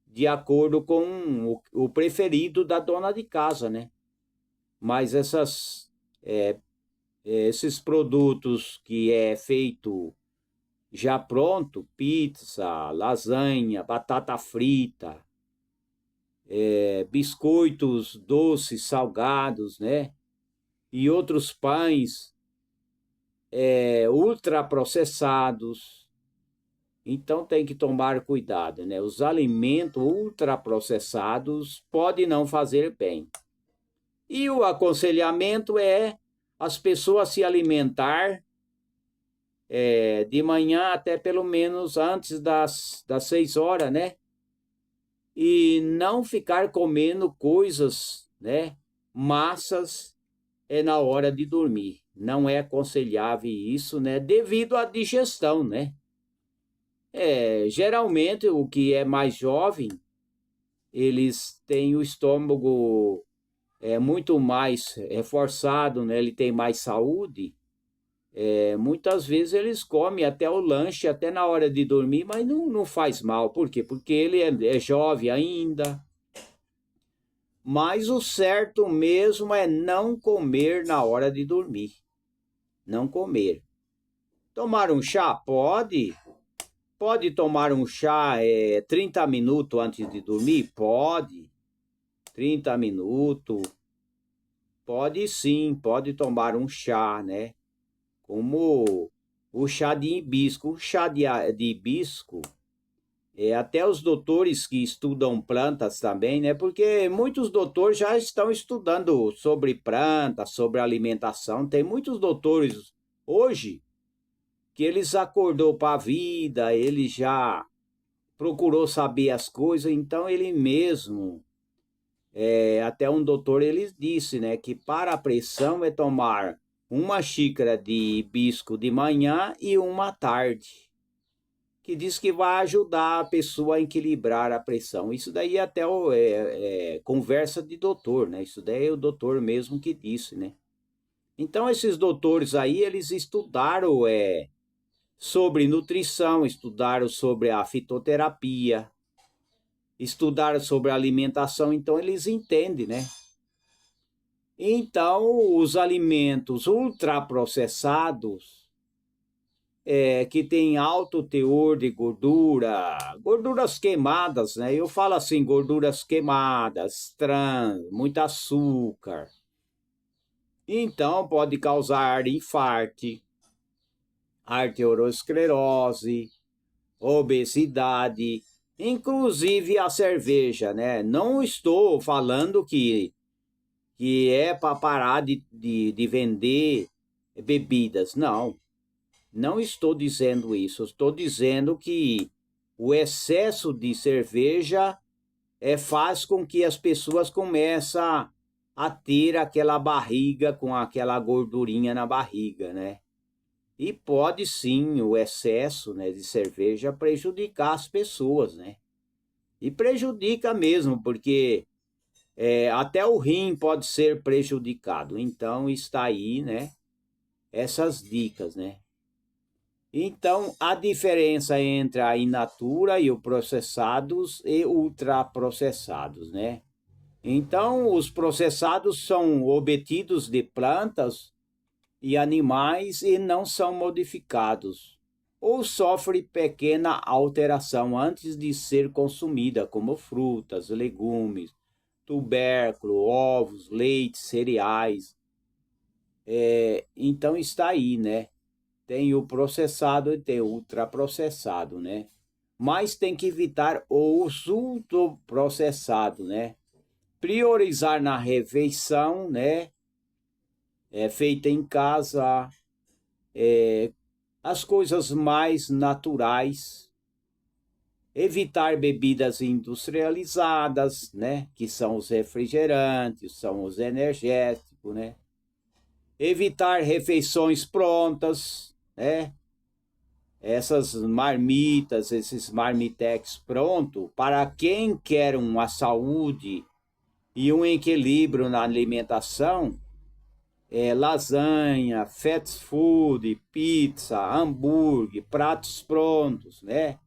de acordo com o preferido da dona de casa, né? Mas esses produtos que é feito já pronto, pizza, lasanha, batata frita, biscoitos doces, salgados, né? E outros pães ultraprocessados. Então tem que tomar cuidado, né? Os alimentos ultraprocessados podem não fazer bem. E o aconselhamento é as pessoas se alimentar de manhã até pelo menos antes das 6 horas, né? E não ficar comendo coisas, né? Massas na hora de dormir. Não é aconselhável isso, né? Devido à digestão, né? Geralmente o que é mais jovem, eles têm o estômago muito mais reforçado, né? Ele tem mais saúde. Muitas vezes eles comem até o lanche, até na hora de dormir, mas não faz mal. Por quê? Porque ele é jovem ainda. Mas o certo mesmo é não comer na hora de dormir. Não comer. Tomar um chá? Pode. Pode tomar um chá 30 minutos antes de dormir? Pode. 30 minutos. Pode sim, pode tomar um chá, né? Como o chá de hibisco. O chá de hibisco, até os doutores que estudam plantas também, né? Porque muitos doutores já estão estudando sobre plantas, sobre alimentação. Tem muitos doutores hoje que eles acordou para a vida, ele já procurou saber as coisas, então ele mesmo, até um doutor, ele disse, né, que para a pressão é tomar uma xícara de hibisco de manhã e uma à tarde, que diz que vai ajudar a pessoa a equilibrar a pressão. Isso daí até conversa de doutor, né? Isso daí é o doutor mesmo que disse, né? Então esses doutores aí, eles estudaram sobre nutrição, estudaram sobre a fitoterapia, estudaram sobre alimentação, então eles entendem, né? Então, os alimentos ultraprocessados, que tem alto teor de gordura, gorduras queimadas, né? Eu falo assim, gorduras queimadas, trans, muito açúcar. Então, pode causar infarto, arteriosclerose, obesidade, inclusive a cerveja, né? Não estou falando que é para parar de vender bebidas, não. Não estou dizendo isso. Estou dizendo que o excesso de cerveja faz com que as pessoas comecem a ter aquela barriga com aquela gordurinha na barriga, né? E pode sim o excesso, né, de cerveja prejudicar as pessoas, né? E prejudica mesmo, porque até o rim pode ser prejudicado. Então está aí, né? Essas dicas, né? Então, a diferença entre a in natura e os processados e ultraprocessados, né? Então, os processados são obtidos de plantas e animais e não são modificados, ou sofrem pequena alteração antes de ser consumida, como frutas, legumes, tubérculo, ovos, leite, cereais. Então está aí, né? Tem o processado e tem o ultraprocessado, né? Mas tem que evitar os ultraprocessados, né? Priorizar na refeição, né? Feita em casa, as coisas mais naturais, Evitar bebidas industrializadas, né? Que são os refrigerantes, são os energéticos, né? Evitar refeições prontas, né? Essas marmitas, esses marmitex pronto, para quem quer uma saúde e um equilíbrio na alimentação, lasanha, fast food, pizza, hambúrguer, pratos prontos, né?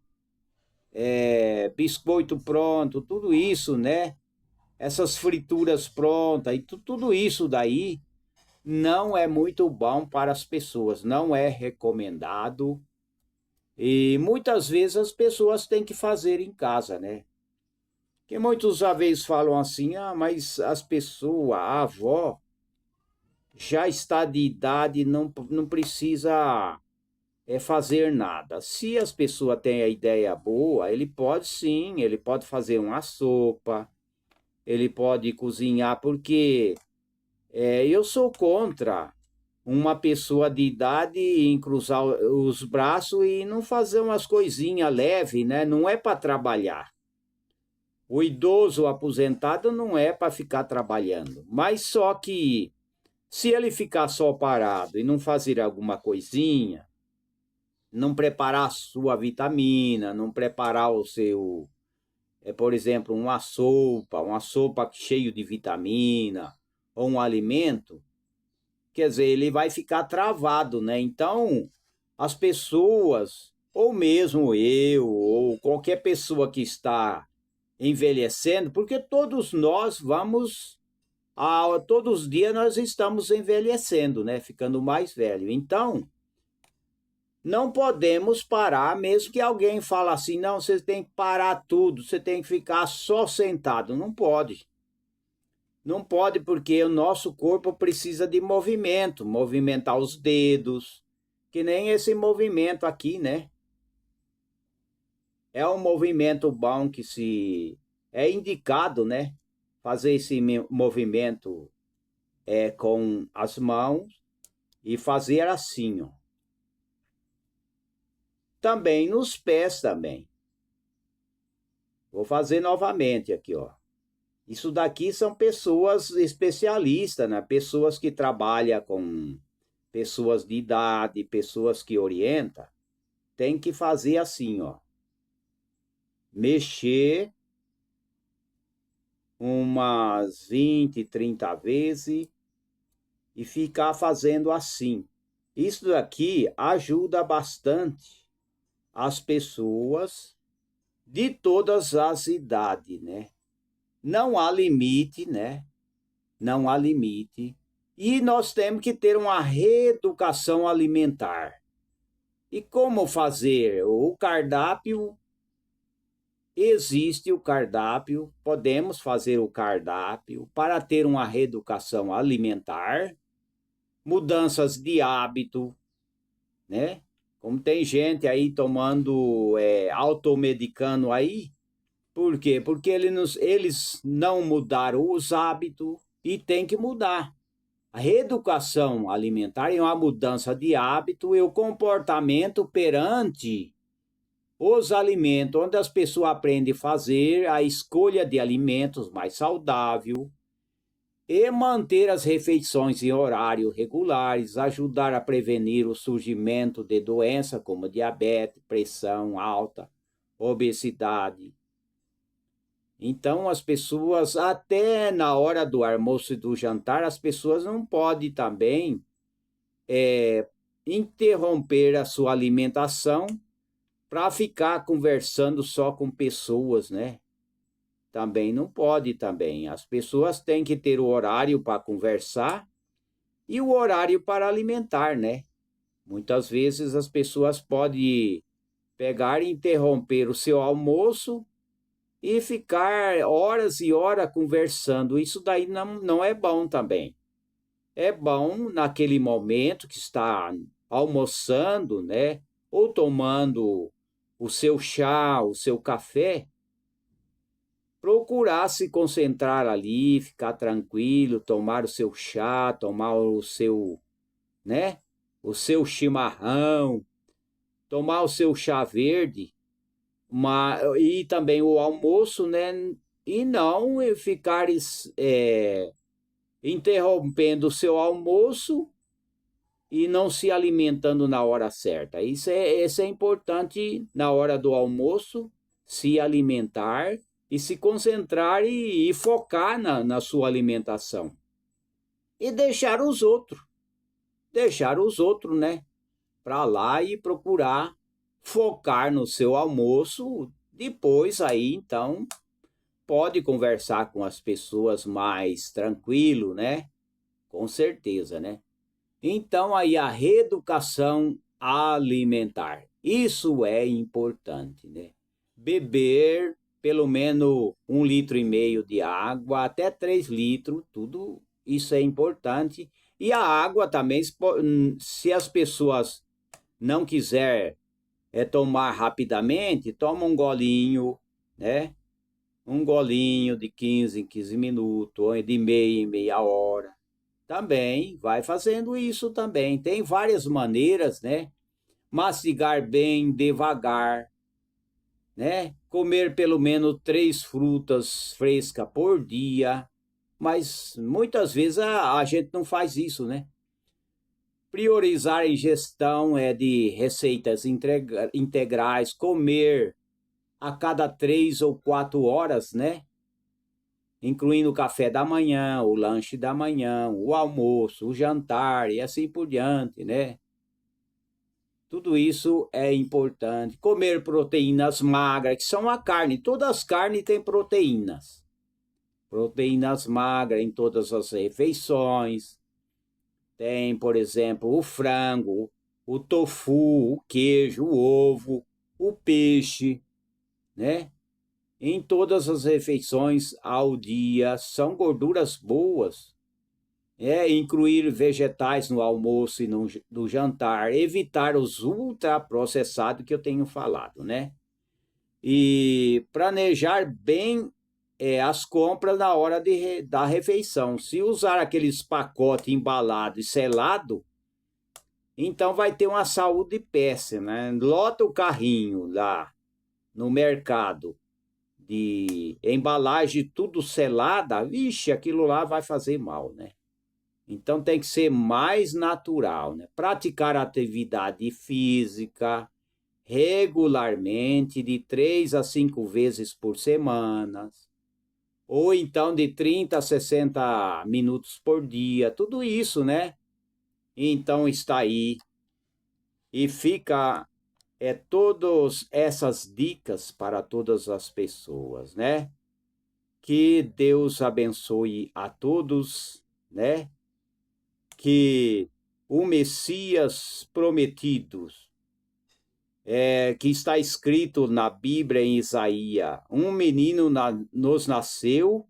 Biscoito pronto, tudo isso, né? Essas frituras prontas e tudo isso daí não é muito bom para as pessoas, não é recomendado. E muitas vezes as pessoas têm que fazer em casa, né? Que muitos às vezes falam assim, mas as pessoas, a avó, já está de idade, não precisa fazer nada. Se as pessoas têm a ideia boa, ele pode sim, ele pode fazer uma sopa, ele pode cozinhar, porque eu sou contra uma pessoa de idade em cruzar os braços e não fazer umas coisinhas leves, né? Não é para trabalhar. O idoso aposentado não é para ficar trabalhando, mas só que se ele ficar só parado e não fazer alguma coisinha, não preparar a sua vitamina, não preparar o seu, por exemplo, uma sopa cheia de vitamina, ou um alimento, quer dizer, ele vai ficar travado, né? Então, as pessoas, ou mesmo eu, ou qualquer pessoa que está envelhecendo, porque todos nós vamos, todos os dias nós estamos envelhecendo, né? Ficando mais velho. Então, não podemos parar, mesmo que alguém fale assim, não, você tem que parar tudo, você tem que ficar só sentado. Não pode. Não pode porque o nosso corpo precisa de movimento, movimentar os dedos, que nem esse movimento aqui, né? É um movimento bom que se é indicado, né? Fazer esse movimento com as mãos e fazer assim, ó. Também nos pés também. Vou fazer novamente aqui, ó. Isso daqui são pessoas especialistas, né? Pessoas que trabalham com pessoas de idade, pessoas que orientam. Tem que fazer assim, ó. Mexer umas 20, 30 vezes e ficar fazendo assim. Isso daqui ajuda bastante as pessoas de todas as idades, né? Não há limite, né? Não há limite. E nós temos que ter uma reeducação alimentar. E como fazer? O cardápio, existe o cardápio, podemos fazer o cardápio para ter uma reeducação alimentar, mudanças de hábito, né? Como tem gente aí tomando, automedicando aí, por quê? Porque eles não mudaram os hábitos e tem que mudar. A reeducação alimentar é uma mudança de hábito e o comportamento perante os alimentos, onde as pessoas aprendem a fazer a escolha de alimentos mais saudável e manter as refeições em horários regulares, ajudar a prevenir o surgimento de doenças como diabetes, pressão alta, obesidade. Então, as pessoas, até na hora do almoço e do jantar, as pessoas não podem também interromper a sua alimentação para ficar conversando só com pessoas, né? Também não pode também. As pessoas têm que ter o horário para conversar e o horário para alimentar, né? Muitas vezes as pessoas podem pegar e interromper o seu almoço e ficar horas e horas conversando. Isso daí não é bom também. É bom naquele momento que está almoçando, né? Ou tomando o seu chá, o seu café, procurar se concentrar ali, ficar tranquilo, tomar o seu chá, tomar o seu, né? O seu chimarrão, tomar o seu chá verde, e também o almoço, né? E não ficar interrompendo o seu almoço e não se alimentando na hora certa. Isso é importante na hora do almoço, se alimentar e se concentrar e focar na sua alimentação. E deixar os outros, né, para lá e procurar focar no seu almoço. Depois aí, então, pode conversar com as pessoas mais tranquilo, né? Com certeza, né? Então, aí a reeducação alimentar. Isso é importante, né? Beber pelo menos 1,5 litro de água, até 3 litros, tudo isso é importante. E a água também, se as pessoas não quiser tomar rapidamente, toma um golinho, né? Um golinho de 15 em 15 minutos, ou de meia em meia hora. Também vai fazendo isso também. Tem várias maneiras, né? Mastigar bem devagar, né? Comer pelo menos 3 frutas frescas por dia. Mas muitas vezes a gente não faz isso, né? Priorizar a ingestão de receitas integrais, comer a cada 3 ou 4 horas, né? Incluindo o café da manhã, o lanche da manhã, o almoço, o jantar e assim por diante, né? Tudo isso é importante. Comer proteínas magras, que são a carne. Todas as carnes têm proteínas. Proteínas magras em todas as refeições. Tem, por exemplo, o frango, o tofu, o queijo, o ovo, o peixe, né? Em todas as refeições ao dia, são gorduras boas. Incluir vegetais no almoço e no jantar, evitar os ultraprocessados que eu tenho falado, né? E planejar bem as compras na hora da refeição. Se usar aqueles pacotes embalados e selados, então vai ter uma saúde péssima, né? Lota o carrinho lá no mercado de embalagem tudo selada, vixe, aquilo lá vai fazer mal, né? Então tem que ser mais natural, né? Praticar atividade física regularmente, de 3 a 5 vezes por semana, ou então de 30 a 60 minutos por dia, tudo isso, né? Então está aí e fica todas essas dicas para todas as pessoas, né? Que Deus abençoe a todos, né? Que o Messias prometido, que está escrito na Bíblia em Isaías, um menino nos nasceu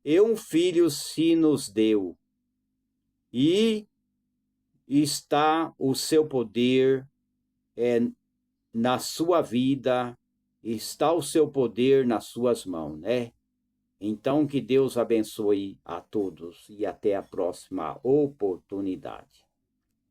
e um filho se nos deu, e está o seu poder na sua vida, está o seu poder nas suas mãos, né? Então, que Deus abençoe a todos e até a próxima oportunidade.